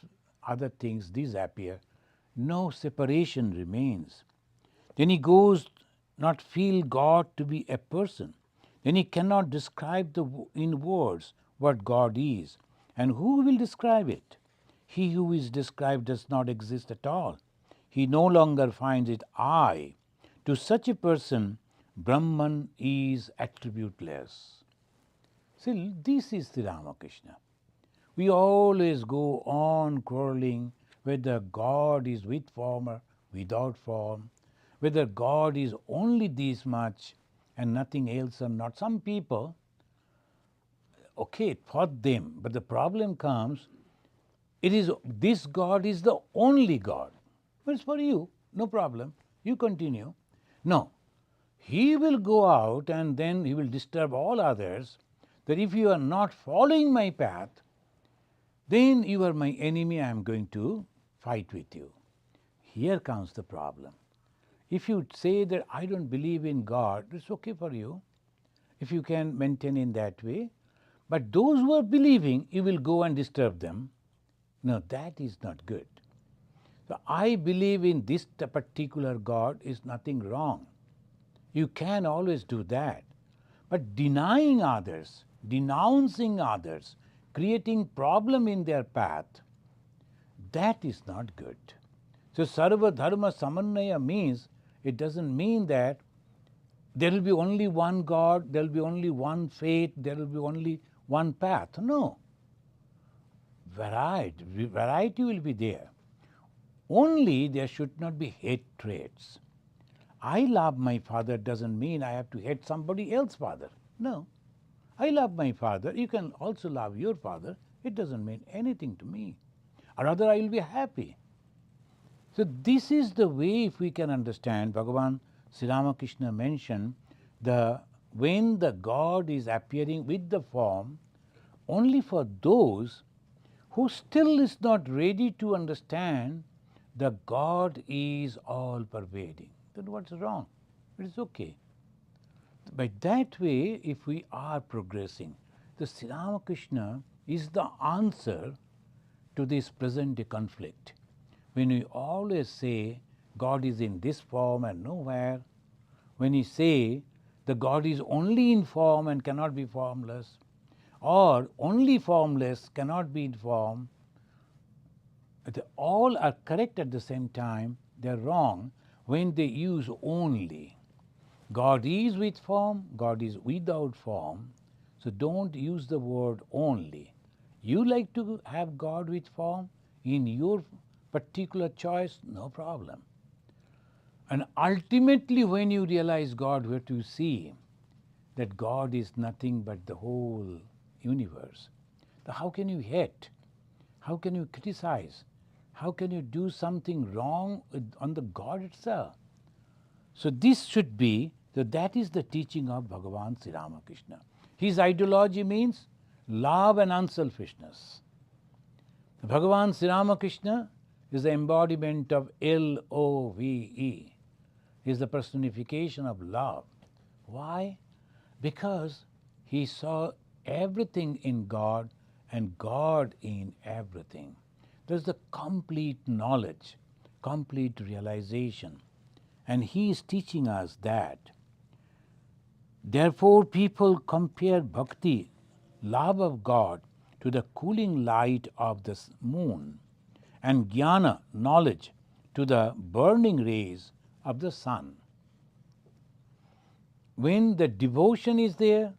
other things disappear, no separation remains. Then he goes not feel God to be a person, then he cannot describe in words what God is. And who will describe it? He who is described does not exist at all. He no longer finds it I. To such a person, Brahman is attributeless. See, this is the Ramakrishna. We always go on quarreling whether God is with form or without form, whether God is only this much and nothing else or not. Some people, okay, for them, but the problem comes, this God is the only God. But it's for you, no problem. You continue. No, he will go out and then he will disturb all others, that if you are not following my path, then you are my enemy, I am going to fight with you. Here comes the problem. If you say that I don't believe in God, it's okay for you, if you can maintain in that way. But those who are believing, you will go and disturb them. No, that is not good. So I believe in this particular God is nothing wrong. You can always do that. But denying others, denouncing others, creating problem in their path, that is not good. So sarva dharma samannaya means, it doesn't mean that there will be only one God, there will be only one faith, there will be only one path. No. Variety will be there. Only there should not be hatreds. I love my father doesn't mean I have to hate somebody else's father. No. I love my father. You can also love your father. It doesn't mean anything to me. Or rather, I will be happy. So this is the way, if we can understand, Bhagavan Sri Ramakrishna mentioned, when the God is appearing with the form, only for those who still is not ready to understand the God is all pervading. Then what's wrong? It is okay. By that way, if we are progressing, the Sri Ramakrishna is the answer to this present day conflict. When we always say God is in this form and nowhere, when we say the God is only in form and cannot be formless, or only formless cannot be in form, all are correct at the same time. They are wrong when they use only. God is with form, God is without form. So don't use the word only. You like to have God with form in your particular choice, no problem. And ultimately, when you realize God, what you see, that God is nothing but the whole universe. So how can you hate? How can you criticize? How can you do something wrong on the God itself? So this should be, so that is the teaching of Bhagavan Sri Ramakrishna. His ideology means love and unselfishness. Bhagavan Sri Ramakrishna is the embodiment of Love. He is the personification of love. Why? Because he saw everything in God and God in everything. There's the complete knowledge, complete realization. And he is teaching us that. Therefore, people compare bhakti, love of God, to the cooling light of the moon, and jnana, knowledge, to the burning rays of the sun. When the devotion is there,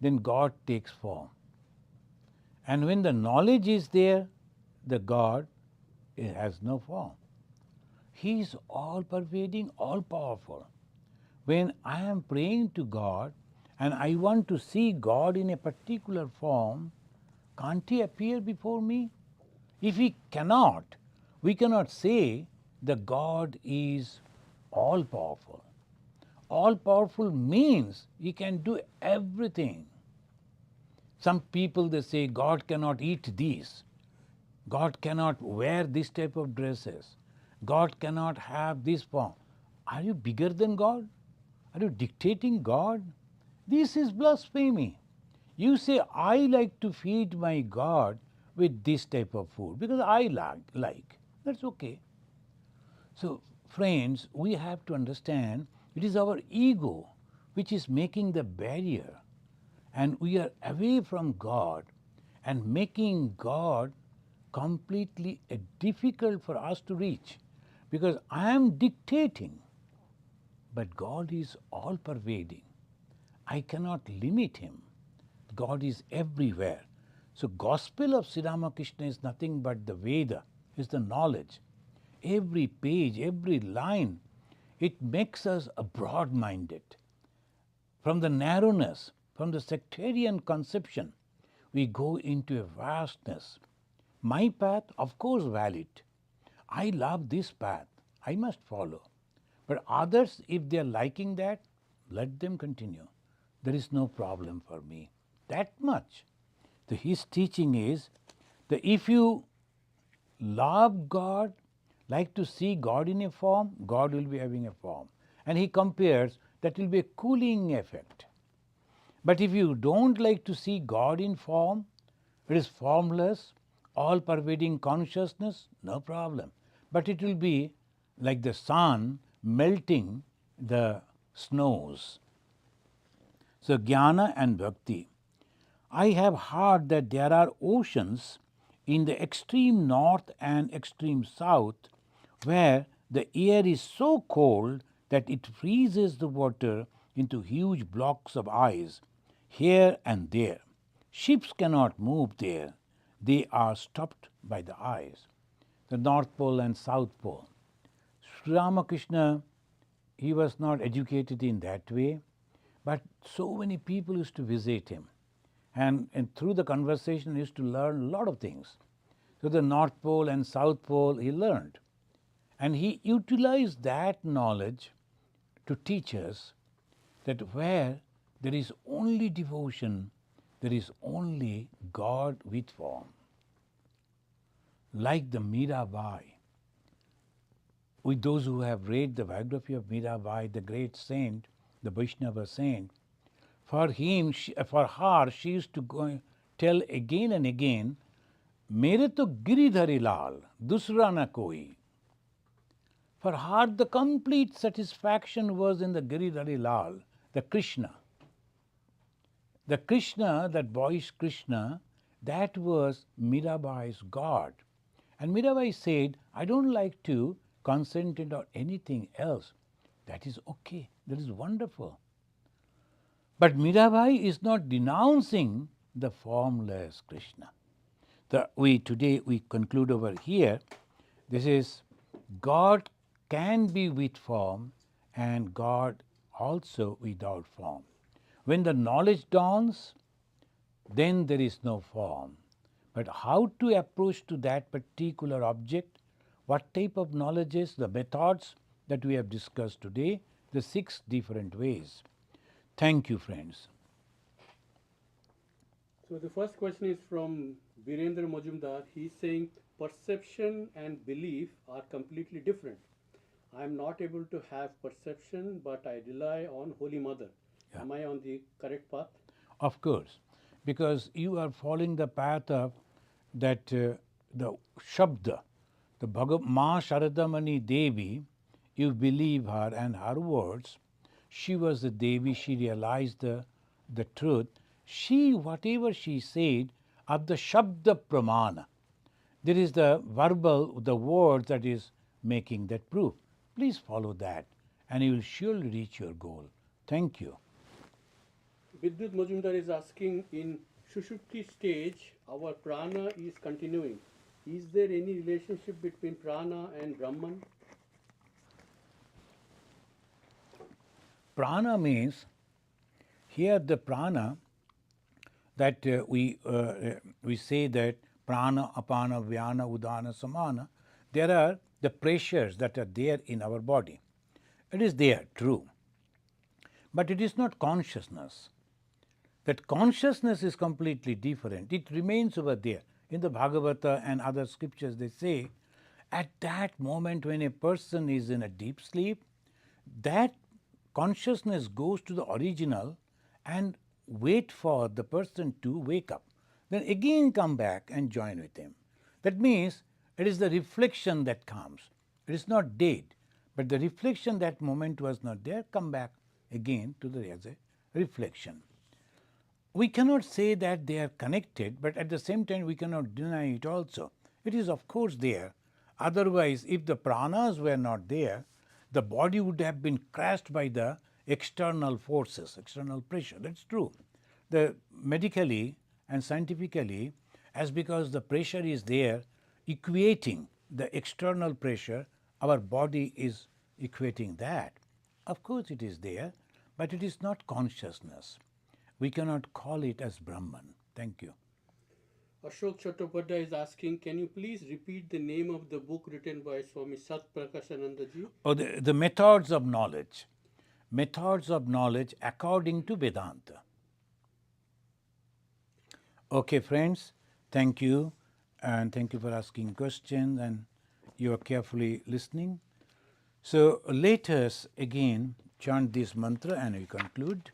then God takes form. And when the knowledge is there, the God has no form. He is all pervading, all powerful. When I am praying to God and I want to see God in a particular form, can't He appear before me? If He cannot, we cannot say that God is all powerful. All powerful means He can do everything. Some people, they say God cannot eat this, God cannot wear this type of dresses, God cannot have this form. Are you bigger than God? Are you dictating God? This is blasphemy. You say, I like to feed my God with this type of food because I like. That's okay. So, friends, we have to understand It is our ego which is making the barrier, and we are away from God and making God completely difficult for us to reach, because I am dictating, but God is all pervading. I cannot limit him. God is everywhere. So gospel of Sri Ramakrishna is nothing but the Veda, is the knowledge. Every page, every line, it makes us a broad-minded. From the narrowness, from the sectarian conception, we go into a vastness. My path, of course, valid. I love this path. I must follow. But others, if they are liking that, let them continue. There is no problem for me. That much. His teaching is that if you love God, like to see God in a form, God will be having a form. And he compares that will be a cooling effect. But if you don't like to see God in form, it is formless, all pervading consciousness, no problem. But it will be like the sun melting the snows. So, jnana and bhakti. I have heard that there are oceans in the extreme north and extreme south where the air is so cold that it freezes the water into huge blocks of ice here and there. Ships cannot move there, they are stopped by the ice. The North Pole and South Pole. Sri Ramakrishna, he was not educated in that way, but so many people used to visit him. And through the conversation, he used to learn a lot of things. So the North Pole and South Pole, he learned. And he utilized that knowledge to teach us that where there is only devotion, there is only God with form. Like the Mirabai. With those who have read the biography of Mirabai, the great saint, the Vaishnava saint, for her, she used to go tell again and again, "Mere to giridhari lal, dusra na koi." For her, the complete satisfaction was in the giridhari lal, the Krishna. The Krishna, that boyish Krishna, that was Mirabai's God. And Mirabai said, I don't like to concentrate on anything else. That is okay, that is wonderful. But Mirabai is not denouncing the formless Krishna. Today we conclude over here. This is God can be with form and God also without form. When the knowledge dawns, then there is no form. But how to approach to that particular object, what type of knowledge is, the methods that we have discussed today, the 6 different ways. Thank you, friends. So the first question is from Virendra Majumdar. He's saying perception and belief are completely different. I am not able to have perception, but I rely on Holy Mother. Yeah. Am I on the correct path? Of course, because you are following the path of that the Shabda, the Ma Sharadamani Devi, you believe her and her words. She was the Devi, she realized the truth. She, whatever she said, of the Shabda Pramana, there is the verbal, the word that is making that proof. Please follow that and you will surely reach your goal. Thank you. Vidyut Majumdar is asking, in Shushupti stage, our prana is continuing. Is there any relationship between prana and Brahman? Prana means, here the prana, that we say that prana, apana, vyana, udana, samana, there are the pressures that are there in our body. It is there, true. But it is not consciousness. That consciousness is completely different. It remains over there. In the Bhagavata and other scriptures, they say, at that moment when a person is in a deep sleep, that consciousness goes to the original and wait for the person to wake up. Then again come back and join with him. That means it is the reflection that comes. It is not dead, But the reflection, that moment was not there, come back again to the as a reflection. We cannot say that they are connected, but at the same time we cannot deny it also. It is of course there. Otherwise, if the pranas were not there, the body would have been crushed by the external forces, external pressure. That's true. The medically and scientifically, as because the pressure is there, equating the external pressure, our body is equating that. Of course it is there, but it is not consciousness. We cannot call it as Brahman. Thank you. Ashok Chattopadhyay is asking, can you please repeat the name of the book written by Swami Sat Prakashananda ji? Oh, the methods of knowledge. Methods of knowledge according to Vedanta. Okay, friends, thank you. And thank you for asking questions, and you are carefully listening. So let us again chant this mantra and we conclude.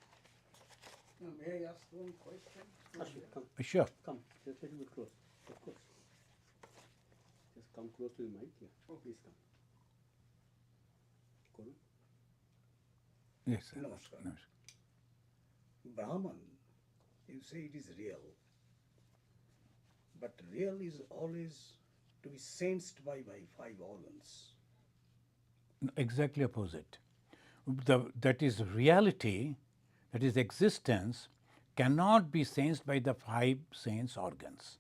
May I ask one question? Ashok, come. Sure. Come, just a little bit close. Of course. Just come close to the mic. Yeah. Oh, please come. Guru. Yes, sir. Namaskar. Namaskar. Brahman, you say it is real, but real is always to be sensed by five organs. Exactly opposite. That is reality, that is existence, cannot be sensed by the five sense organs.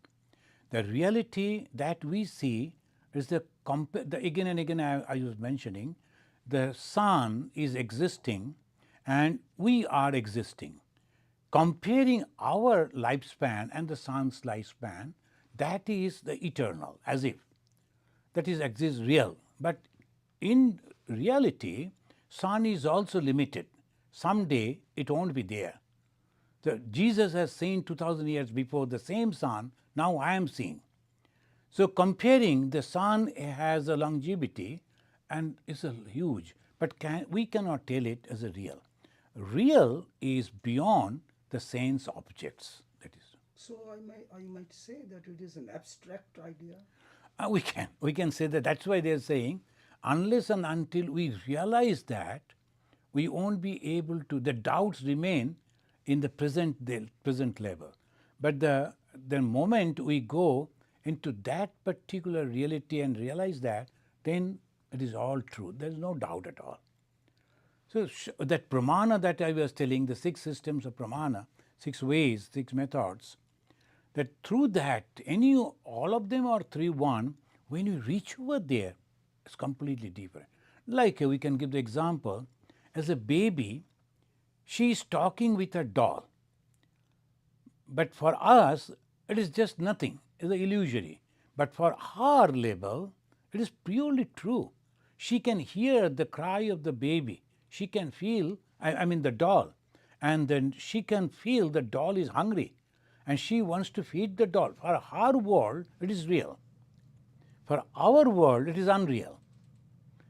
The reality that we see is the again and again I was mentioning, the sun is existing and we are existing. Comparing our lifespan and the sun's lifespan, that is the eternal, as if that is exists real. But in reality, sun is also limited. Someday it won't be there. Jesus has seen 2000 years before the same sun, now I am seeing. So comparing, the sun has a longevity and is a huge, but we cannot tell it as a real. Real is beyond the sense objects. That is. So I might say that it is an abstract idea. We can say that. That's why they are saying, unless and until we realize that, we won't be able to. The doubts remain in the present level. But the moment we go into that particular reality and realize that, then it is all true. There is no doubt at all. So that pramana that I was telling, the 6 systems of pramana, 6 ways, 6 methods, that through that, all of them are 3-1, when you reach over there, it's completely different. Like we can give the example, as a baby, she is talking with a doll. But for us, it is just nothing, it's illusory. But for her level, it is purely true. She can hear the cry of the baby. She can feel, I mean the doll, and then she can feel the doll is hungry and she wants to feed the doll. For her world, it is real. For our world, it is unreal.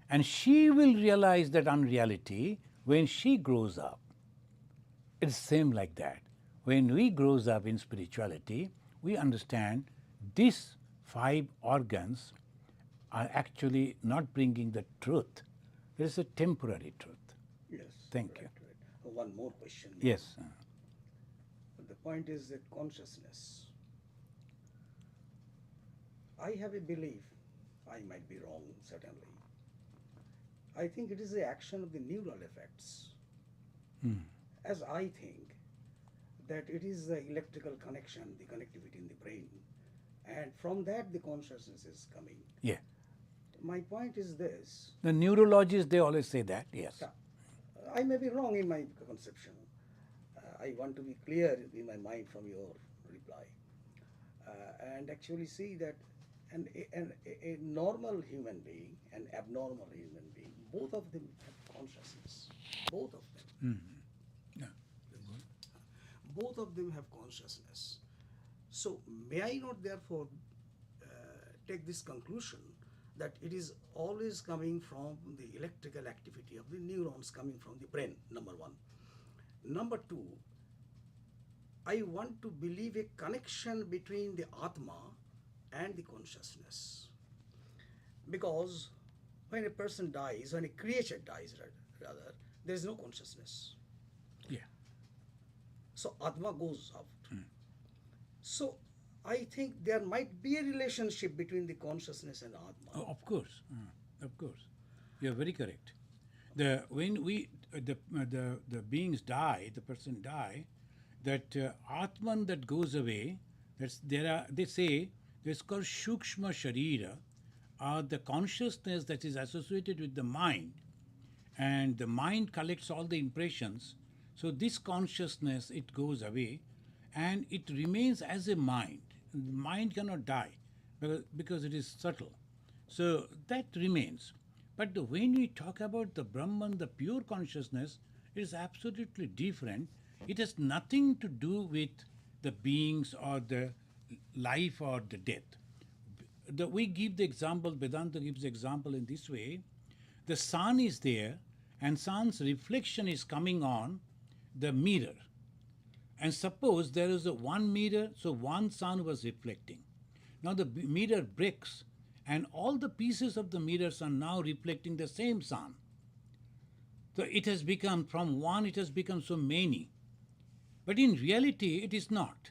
And she will realize that unreality when she grows up. It's same like that. When we grows up in spirituality, we understand these 5 organs are actually not bringing the truth. There is a temporary truth. Yes. Thank right, you. Right. One more question. Yes. The point is that consciousness. I have a belief, I might be wrong, certainly. I think it is the action of the neural effects. As I think that it is the electrical connection, the connectivity in the brain, and from that the consciousness is coming. Yeah. My point is this. The neurologists, they always say that, yes. I may be wrong in my conception. I want to be clear in my mind from your reply. And actually see that a normal human being, an abnormal human being, both of them have consciousness. Both of them. Yeah. Both of them have consciousness. So may I not therefore take this conclusion that it is always coming from the electrical activity of the neurons coming from the brain, number 1. Number 2, I want to believe a connection between the Atma and the consciousness. Because when a person dies, when a creature dies, rather, there is no consciousness. Yeah. So Atma goes out. So I think there might be a relationship between the consciousness and Atma. Of course. Of course. You are very correct. When the beings die, the person die, that Atman that goes away, they say it's called Shukshma Sharira, or the consciousness that is associated with the mind, and the mind collects all the impressions. So this consciousness, it goes away and it remains as a mind. The mind cannot die because it is subtle. So that remains. But when we talk about the Brahman, the pure consciousness, it is absolutely different. It has nothing to do with the beings or the life or the death. We give the example, Vedanta gives the example in this way. The sun is there and sun's reflection is coming on the mirror. And suppose there is a one mirror, so one sun was reflecting. Now the mirror breaks and all the pieces of the mirrors are now reflecting the same sun. So it has become, from one it has become so many. But in reality it is not.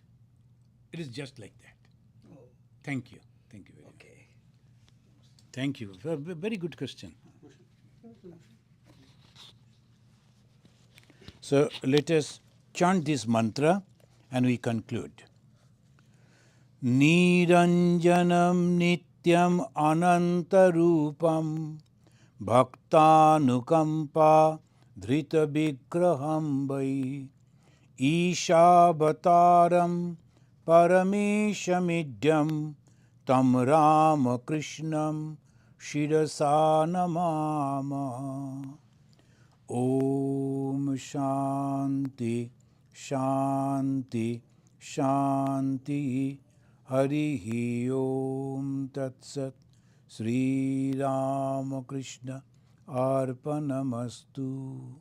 It is just like that. Oh, Thank you. Thank you very much. okay. Thank you. Very good question. So let us chant this mantra and we conclude. Niranjanam nityam anantarupam bhaktanukampa dhrita vigraham vai Ishabhataram parameshamidhyam tam Ramakrishnam shirasa namama. Om Shanti Shanti Shanti Harihi Om Tat Sat Sri Ramakrishna Arpanamastu.